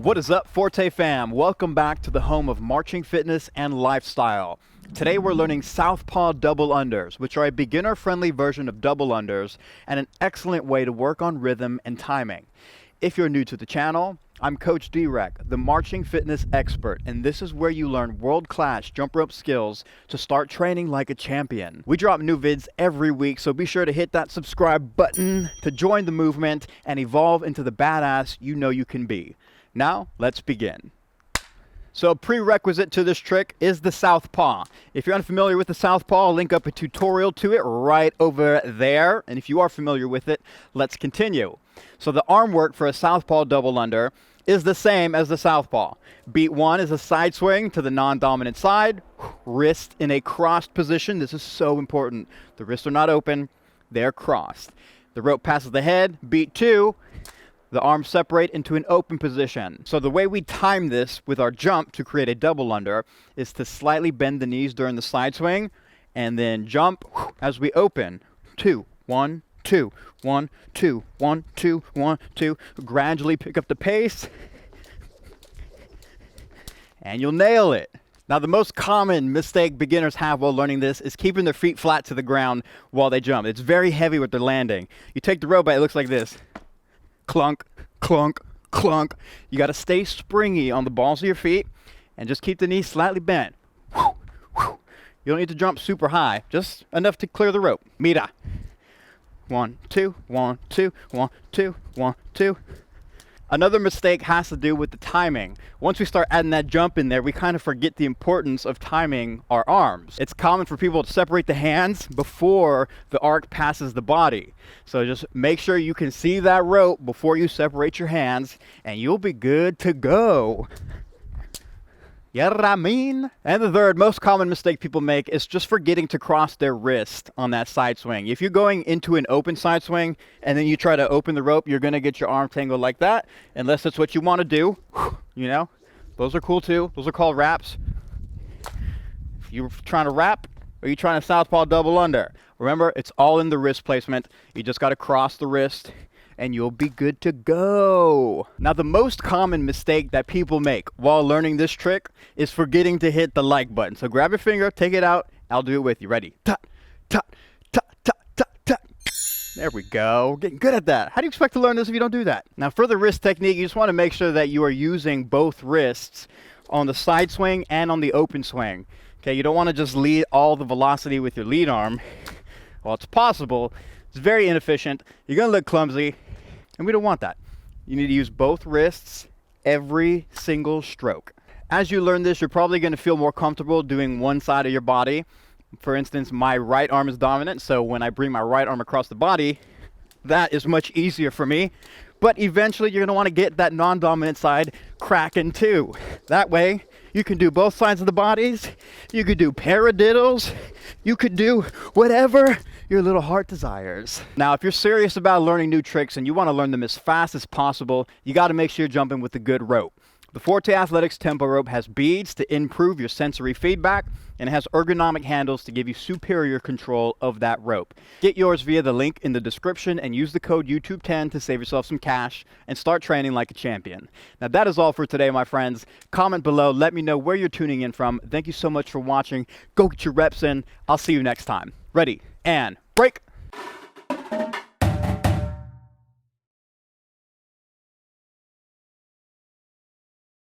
What is up, Forte fam? Welcome back to the home of marching fitness and lifestyle. Today we're learning Southpaw double unders, which are a beginner-friendly version of double unders and an excellent way to work on rhythm and timing. If you're new to the channel, I'm Coach D-Rec, the marching fitness expert, and this is where you learn world-class jump rope skills to start training like a champion. We drop new vids every week, so be sure to hit that subscribe button to join the movement and evolve into the badass you know you can be. Now, let's begin. So a prerequisite to this trick is the Southpaw. If you're unfamiliar with the Southpaw, I'll link up a tutorial to it right over there. And if you are familiar with it, let's continue. So the arm work for a Southpaw double under is the same as the Southpaw. Beat one is a side swing to the non-dominant side, wrist in a crossed position. This is so important. The wrists are not open, they're crossed. The rope passes the head. Beat two, the arms separate into an open position. So the way we time this with our jump to create a double under is to slightly bend the knees during the side swing and then jump as we open. 2, 1, 2, 1, 2, 1, 2, 1, 2. Gradually pick up the pace and you'll nail it. Now the most common mistake beginners have while learning this is keeping their feet flat to the ground while they jump. It's very heavy with their landing. You take the rope out, it looks like this. Clunk, clunk, clunk. You got to stay springy on the balls of your feet and just keep the knees slightly bent. You don't need to jump super high, just enough to clear the rope. Mira. 1, 2, 1, 2, 1, 2, 1, 2. Another mistake has to do with the timing. Once we start adding that jump in there, we kind of forget the importance of timing our arms. It's common for people to separate the hands before the arc passes the body. So just make sure you can see that rope before you separate your hands and you'll be good to go. You know what I mean? And the third most common mistake people make is just forgetting to cross their wrist on that side swing. If you're going into an open side swing and then you try to open the rope, you're going to get your arm tangled like that, unless that's what you want to do. You know, those are cool too. Those are called wraps. If you're trying to wrap, or you're trying to Southpaw double under, remember, it's all in the wrist placement. You just got to cross the wrist and you'll be good to go. Now the most common mistake that people make while learning this trick is forgetting to hit the like button. So grab your finger, take it out, I'll do it with you. Ready? Tut, tut, tut, tut, tut, tut. There we go. Getting good at that. How do you expect to learn this if you don't do that? Now for the wrist technique, you just want to make sure that you are using both wrists on the side swing and on the open swing. Okay, you don't want to just lead all the velocity with your lead arm. Well, it's possible. It's very inefficient. You're going to look clumsy. And we don't want that. You need to use both wrists every single stroke. As you learn this, you're probably going to feel more comfortable doing one side of your body. For instance, my right arm is dominant, so when I bring my right arm across the body, that is much easier for me. But eventually, you're going to want to get that non-dominant side cracking too. That way, you can do both sides of the bodies. You could do paradiddles. You could do whatever your little heart desires. Now, if you're serious about learning new tricks and you want to learn them as fast as possible, you got to make sure you're jumping with a good rope. The Forte Athletics Tempo Rope has beads to improve your sensory feedback and has ergonomic handles to give you superior control of that rope. Get yours via the link in the description and use the code YouTube10 to save yourself some cash and start training like a champion. Now that is all for today, my friends. Comment below, let me know where you're tuning in from. Thank you so much for watching. Go get your reps in. I'll see you next time. Ready and break.